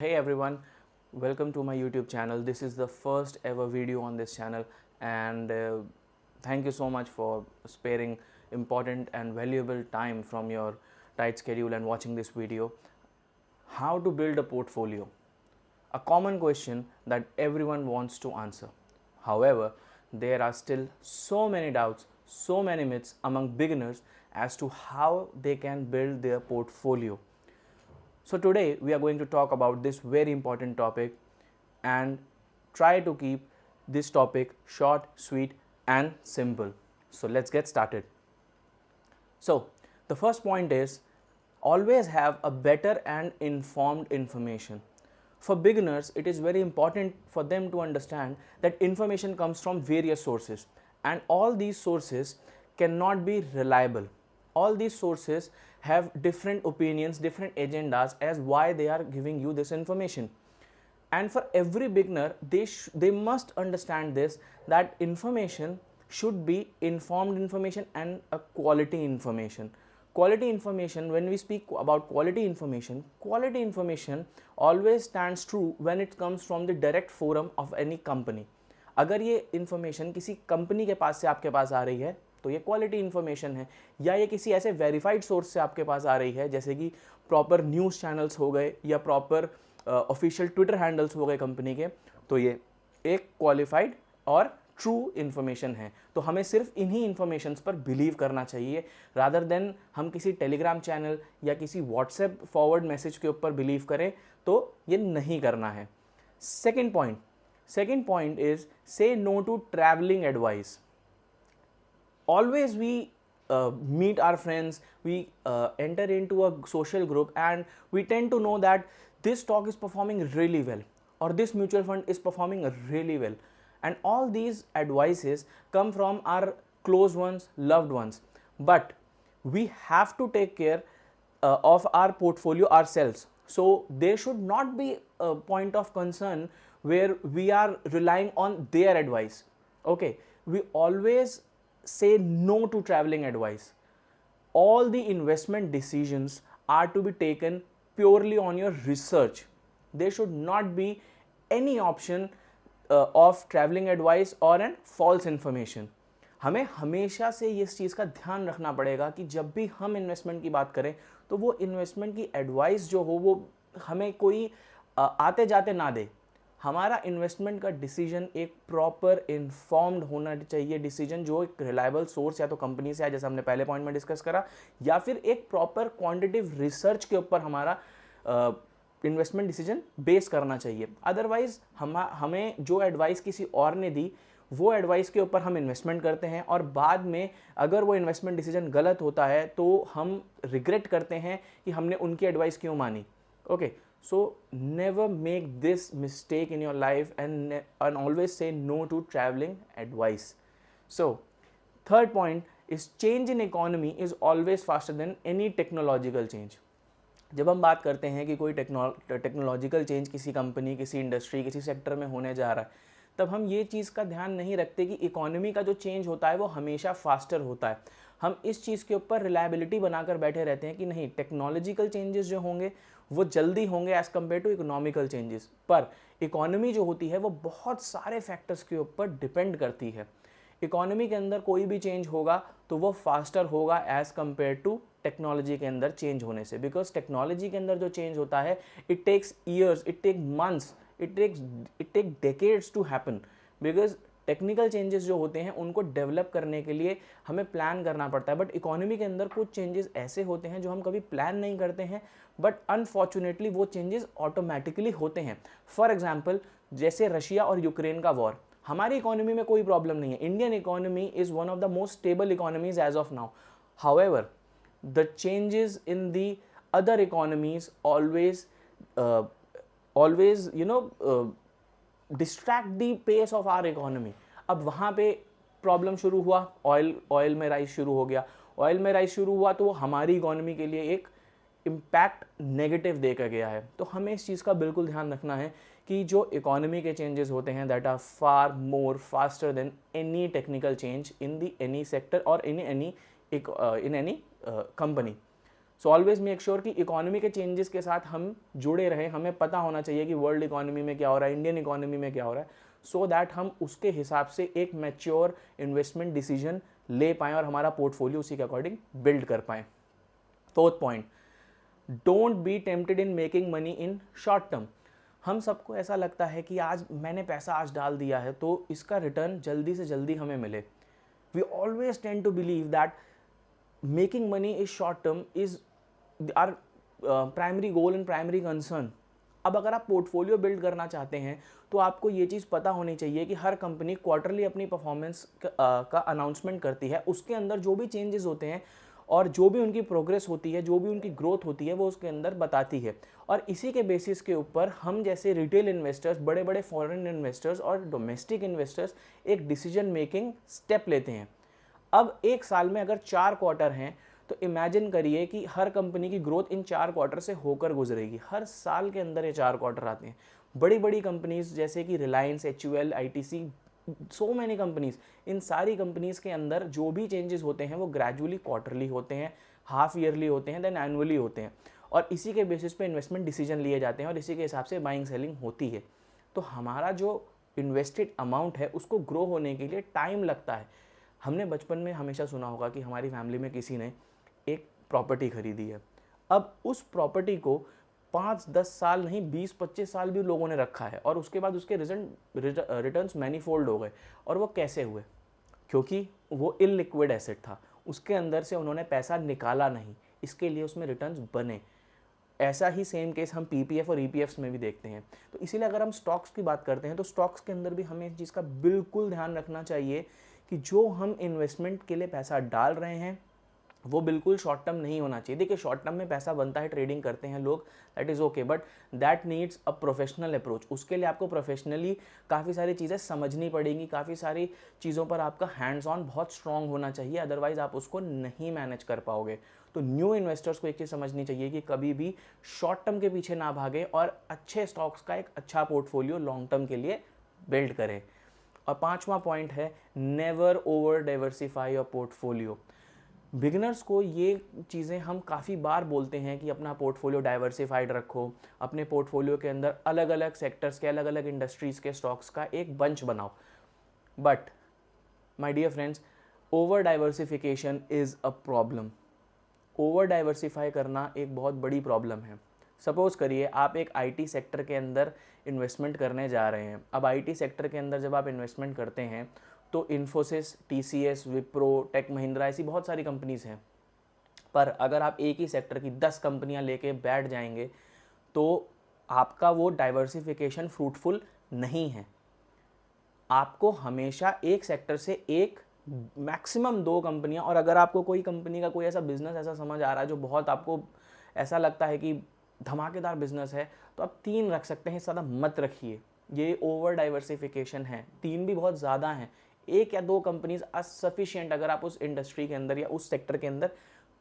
Hey everyone, welcome to my YouTube channel. This is the first ever video on this channel, and thank you so much for sparing important and valuable time from your tight schedule and watching this video. How to build a portfolio? A common question that everyone wants to answer. However, there are still so many doubts, so many myths among beginners as to how they can build their portfolio. So today we are going to talk about this very important topic and try to keep this topic short, sweet and simple. So let's get started. So the first point is always have a better and informed information. For beginners, it is very important for them to understand that information comes from various sources and all these sources cannot be reliable. All these sources have different opinions, different agendas as why they are giving you this information. And for every beginner, they must understand this, that information should be informed information and a quality information. Quality information, when we speak about quality information always stands true when it comes from the direct forum of any company. अगर ये information किसी company के पास से आपके पास आ रही है तो ये क्वालिटी इन्फॉर्मेशन है, या ये किसी ऐसे वेरीफाइड सोर्स से आपके पास आ रही है जैसे कि प्रॉपर न्यूज़ चैनल्स हो गए या प्रॉपर ऑफिशियल ट्विटर हैंडल्स हो गए कंपनी के, तो ये एक क्वालिफाइड और ट्रू इन्फॉर्मेशन है. तो हमें सिर्फ इन्हीं इन्फॉर्मेशंस पर बिलीव करना चाहिए रादर देन हम किसी टेलीग्राम चैनल या किसी व्हाट्सएप फॉरवर्ड मैसेज के ऊपर बिलीव करें, तो ये नहीं करना है. Second point is say no to traveling advice. Always we meet our friends, we enter into a social group and we tend to know that this stock is performing really well or this mutual fund is performing really well, and all these advices come from our close ones, loved ones, but we have to take care of our portfolio ourselves. So there should not be a point of concern where we are relying on their advice. Okay, we always say no to traveling advice. All the investment decisions are to be taken purely on your research. There should not be any option of traveling advice or an false information. हमें हमेशा से इस चीज़ का ध्यान रखना पड़ेगा कि जब भी हम इन्वेस्टमेंट की बात करें तो वो इन्वेस्टमेंट की एडवाइस जो हो वो हमें कोई आते जाते ना दे. हमारा इन्वेस्टमेंट का डिसीजन एक प्रॉपर इन्फॉर्म्ड होना चाहिए डिसीजन, जो एक रिलायबल सोर्स या तो कंपनी से है जैसे हमने पहले पॉइंट में डिस्कस करा, या फिर एक प्रॉपर क्वांटिटेटिव रिसर्च के ऊपर हमारा इन्वेस्टमेंट डिसीजन बेस करना चाहिए. अदरवाइज हमें जो एडवाइस किसी और ने दी वो एडवाइस के ऊपर हम इन्वेस्टमेंट करते हैं और बाद में अगर वो इन्वेस्टमेंट डिसीजन गलत होता है तो हम रिग्रेट करते हैं कि हमने उनकी एडवाइस क्यों मानी. Okay, so never make this mistake in your life and always say no to traveling advice. So third point is change in economy is always faster than any technological change. जब हम बात करते हैं कि कोई technological change किसी company, किसी industry, किसी सेक्टर में होने जा रहा है, तब हम ये चीज़ का ध्यान नहीं रखते कि इकोनॉमी का जो चेंज होता है वो हमेशा फास्टर होता है. हम इस चीज़ के ऊपर रिलायबिलिटी बनाकर बैठे रहते हैं कि नहीं, टेक्नोलॉजिकल चेंजेस जो होंगे वो जल्दी होंगे as compare to economical changes. पर इकोनॉमी जो होती है वो बहुत सारे फैक्टर्स के ऊपर डिपेंड करती है. इकोनॉमी के अंदर कोई भी चेंज होगा तो वो फास्टर होगा एज़ कम्पेयर टू टेक्नोलॉजी के अंदर चेंज होने से, बिकॉज टेक्नोलॉजी के अंदर जो चेंज होता है it takes years, it take months, it take decades to happen. Because technical changes जो होते हैं उनको डेवलप करने के लिए हमें प्लान करना पड़ता है, बट इकोनॉमी के अंदर कुछ चेंजेस ऐसे होते हैं जो हम कभी प्लान नहीं करते हैं, बट अनफॉर्चुनेटली वो चेंजेस ऑटोमेटिकली होते हैं. फॉर एग्जाम्पल जैसे रशिया और यूक्रेन का वॉर, हमारी इकोनॉमी में कोई प्रॉब्लम नहीं है. Indian economy is one of the most stable economies as of now. However the changes in the other economies always distract the pace of our economy. अब वहाँ पे प्रॉब्लम शुरू हुआ, ऑयल में राइस शुरू हो गया. ऑयल में राइस शुरू हुआ तो वो हमारी इकोनॉमी के लिए एक इम्पैक्ट नेगेटिव देकर गया है. तो हमें इस चीज़ का बिल्कुल ध्यान रखना है कि जो इकोनॉमी के चेंजेस होते हैं that are far more faster than any technical change in the any sector और in any company. So always make sure कि इकोनॉमी के चेंजेस के साथ हम जुड़े रहें, हमें पता होना चाहिए कि वर्ल्ड इकोनॉमी में क्या हो रहा है, इंडियन इकोनॉमी में क्या हो रहा है, सो दैट हम उसके हिसाब से एक मैच्योर इन्वेस्टमेंट डिसीजन ले पाएँ और हमारा पोर्टफोलियो उसी के अकॉर्डिंग बिल्ड कर पाएँ। Fourth point, don't be tempted in making money in short term. हम सबको ऐसा लगता है कि आज मैंने पैसा आज डाल दिया है तो इसका रिटर्न जल्दी से जल्दी हमें मिले। We always tend to believe that making money is short term is our primary goal and primary concern. अब अगर आप पोर्टफोलियो बिल्ड करना चाहते हैं तो आपको ये चीज़ पता होनी चाहिए कि हर कंपनी क्वार्टरली अपनी परफॉर्मेंस का अनाउंसमेंट करती है, उसके अंदर जो भी चेंजेस होते हैं और जो भी उनकी प्रोग्रेस होती है, जो भी उनकी ग्रोथ होती है, वो उसके अंदर बताती है। और इसी के बेसिस के ऊपर हम जैसे रिटेल इन्वेस्टर्स, बड़े बड़े फॉरेन इन्वेस्टर्स और डोमेस्टिक इन्वेस्टर्स एक डिसीजन मेकिंग स्टेप लेते हैं। अब एक साल में अगर 4 क्वार्टर हैं तो इमेजिन करिए कि हर कंपनी की ग्रोथ इन 4 क्वार्टर से होकर गुजरेगी। हर साल के अंदर ये 4 क्वार्टर आते हैं। बड़ी बड़ी कंपनीज जैसे कि Reliance, HUL, ITC, so many companies, इन सारी कंपनीज के अंदर जो भी चेंजेस होते हैं वो ग्रेजुअली क्वार्टरली होते हैं, हाफ ईयरली होते हैं, देन एनुअली होते हैं और इसी के बेसिस पे इन्वेस्टमेंट डिसीजन लिए जाते हैं और इसी के हिसाब से बाइंग सेलिंग होती है। तो हमारा जो इन्वेस्टेड अमाउंट है उसको ग्रो होने के लिए टाइम लगता है। हमने बचपन में हमेशा सुना होगा कि हमारी फैमिली में किसी ने एक प्रॉपर्टी खरीदी है। अब उस प्रॉपर्टी को 5-10 साल नहीं 20-25 साल भी लोगों ने रखा है और उसके बाद उसके रिटर्न्स मैनीफोल्ड हो गए। और वो कैसे हुए? क्योंकि वो इलिक्विड एसेट था, उसके अंदर से उन्होंने पैसा निकाला नहीं, इसके लिए उसमें रिटर्न्स बने। ऐसा ही सेम केस हम PPF और EPFs में भी देखते हैं। तो इसीलिए अगर हम स्टॉक्स की बात करते हैं तो स्टॉक्स के अंदर भी हमें इस चीज़ का बिल्कुल ध्यान रखना चाहिए कि जो हम इन्वेस्टमेंट के लिए पैसा डाल रहे हैं वो बिल्कुल शॉर्ट टर्म नहीं होना चाहिए। देखिए शॉर्ट टर्म में पैसा बनता है, ट्रेडिंग करते हैं लोग, that is okay, but that needs a professional approach. उसके लिए आपको प्रोफेशनली काफ़ी सारी चीज़ें समझनी पड़ेंगी, काफ़ी सारी चीज़ों पर आपका हैंड्स ऑन बहुत स्ट्रॉन्ग होना चाहिए, अदरवाइज आप उसको नहीं मैनेज कर पाओगे। तो न्यू इन्वेस्टर्स को एक चीज़ समझनी चाहिए कि कभी भी शॉर्ट टर्म के पीछे ना भागें और अच्छे स्टॉक्स का एक अच्छा पोर्टफोलियो लॉन्ग टर्म के लिए बिल्ड करें। और 5वां पॉइंट है, never over diversify your portfolio. Beginners को ये चीज़ें हम काफ़ी बार बोलते हैं कि अपना पोर्टफोलियो डाइवर्सिफाइड रखो, अपने पोर्टफोलियो के अंदर अलग अलग सेक्टर्स के, अलग अलग इंडस्ट्रीज़ के स्टॉक्स का एक बंच बनाओ। But my dear friends, over diversification is a problem. Over diversify करना एक बहुत बड़ी प्रॉब्लम है। सपोज़ करिए आप एक IT सेक्टर के अंदर इन्वेस्टमेंट करने जा रहे हैं। अब IT सेक्टर के अंदर जब आप इन्वेस्टमेंट करते हैं तो इन्फोसिस, TCS, विप्रो, टेक महिंद्रा, ऐसी बहुत सारी कंपनीज़ हैं। पर अगर आप एक ही सेक्टर की 10 कंपनियां लेके बैठ जाएंगे तो आपका वो डाइवर्सिफिकेशन फ्रूटफुल नहीं है। आपको हमेशा एक सेक्टर से एक, मैक्सिमम 2 कंपनियां, और अगर आपको कोई कंपनी का कोई ऐसा बिजनेस ऐसा समझ आ रहा है जो बहुत आपको ऐसा लगता है कि धमाकेदार बिजनेस है, तो आप 3 रख सकते हैं, इससे ज़्यादा मत रखिए। ये ओवर डाइवर्सिफिकेशन है, 3 भी बहुत ज़्यादा हैं। 1 या 2 कंपनीज सफिशिएंट अगर आप उस इंडस्ट्री के अंदर या उस सेक्टर के अंदर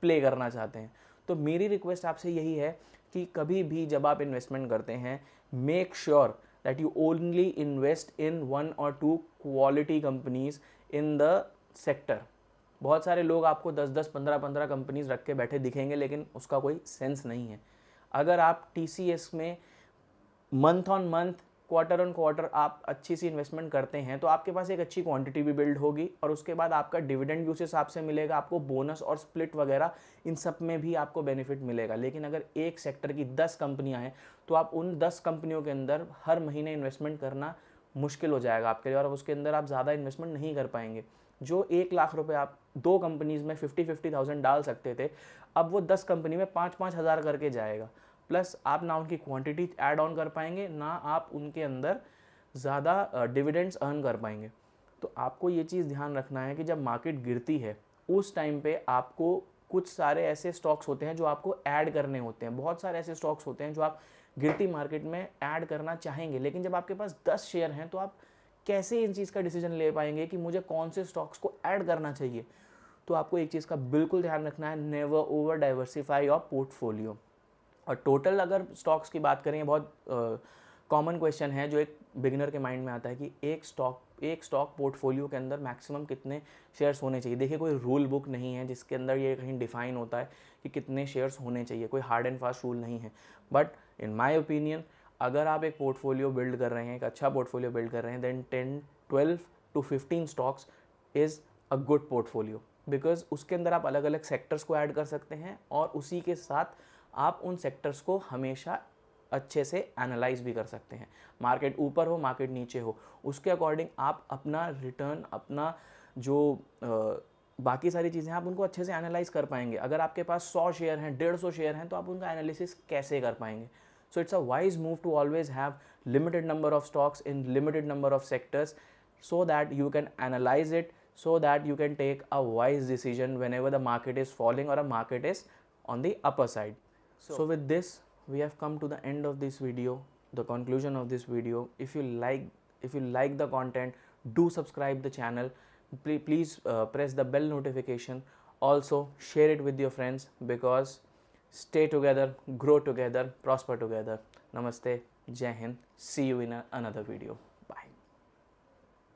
प्ले करना चाहते हैं। तो मेरी रिक्वेस्ट आपसे यही है कि कभी भी जब आप इन्वेस्टमेंट करते हैं, make sure that you only invest in 1 और 2 quality companies in the sector. बहुत सारे लोग आपको 10-10, 15-15 कंपनीज रख के बैठे दिखेंगे, लेकिन उसका कोई सेंस नहीं है। अगर आप TCS में month on month, quarter on quarter आप अच्छी सी इन्वेस्टमेंट करते हैं तो आपके पास एक अच्छी क्वांटिटी भी बिल्ड होगी और उसके बाद आपका डिविडेंड भी उस हिसाब से मिलेगा, आपको बोनस और स्प्लिट वगैरह इन सब में भी आपको बेनिफिट मिलेगा। लेकिन अगर एक सेक्टर की 10 कंपनियां हैं तो आप उन 10 कंपनियों के अंदर हर महीने इन्वेस्टमेंट करना मुश्किल हो जाएगा आपके लिए और उसके अंदर आप ज़्यादा इन्वेस्टमेंट नहीं कर पाएंगे। जो 1 लाख रुपए आप 2 कंपनीज में 50,000 डाल सकते थे, अब वो 10 कंपनी में 5-5 हज़ार करके जाएगा। प्लस आप ना उनकी क्वांटिटी ऐड ऑन कर पाएंगे, ना आप उनके अंदर ज़्यादा डिविडेंड्स अर्न कर पाएंगे। तो आपको ये चीज़ ध्यान रखना है कि जब मार्केट गिरती है उस टाइम पे आपको कुछ सारे ऐसे स्टॉक्स होते हैं जो आपको ऐड करने होते हैं। बहुत सारे ऐसे स्टॉक्स होते हैं जो आप गिरती मार्केट में ऐड करना चाहेंगे, लेकिन जब आपके पास 10 शेयर हैं तो आप कैसे इन चीज़ का डिसीजन ले पाएंगे कि मुझे कौन से स्टॉक्स को ऐड करना चाहिए। तो आपको एक चीज़ का बिल्कुल ध्यान रखना है, never over diversify your portfolio. और टोटल अगर स्टॉक्स की बात करें, बहुत कॉमन क्वेश्चन है जो एक बिगिनर के माइंड में आता है कि एक स्टॉक पोर्टफोलियो के अंदर मैक्सिमम कितने शेयर्स होने चाहिए। देखिए, कोई रूल बुक नहीं है जिसके अंदर ये कहीं डिफाइन होता है कि कितने शेयर्स होने चाहिए, कोई हार्ड एंड फास्ट रूल नहीं है। बट इन माई ओपिनियन, अगर आप एक पोर्टफोलियो बिल्ड कर रहे हैं, एक अच्छा पोर्टफोलियो बिल्ड कर रहे हैं, then 10, 12 to 15 stocks is a good portfolio, because उसके अंदर आप अलग अलग सेक्टर्स को ऐड कर सकते हैं और उसी के साथ आप उन सेक्टर्स को हमेशा अच्छे से एनालाइज भी कर सकते हैं। मार्केट ऊपर हो, मार्केट नीचे हो, उसके अकॉर्डिंग आप अपना रिटर्न, अपना जो बाकी सारी चीज़ें हैं, आप उनको अच्छे से एनालाइज कर पाएंगे। अगर आपके पास 100 शेयर हैं, 150 शेयर हैं, तो आप उनका एनालिसिस कैसे कर पाएंगे? So it's a wise move to always have limited number of stocks in limited number of sectors, so that you can analyze it, so that you can take a wise decision whenever the market is falling or a market is on the upper side. So with this, we have come to the end of this video, the conclusion of this video. If you like the content, do subscribe the channel. Please press the bell notification. Also share it with your friends, because stay together, grow together, prosper together. Namaste, Jai Hind. See you in another video.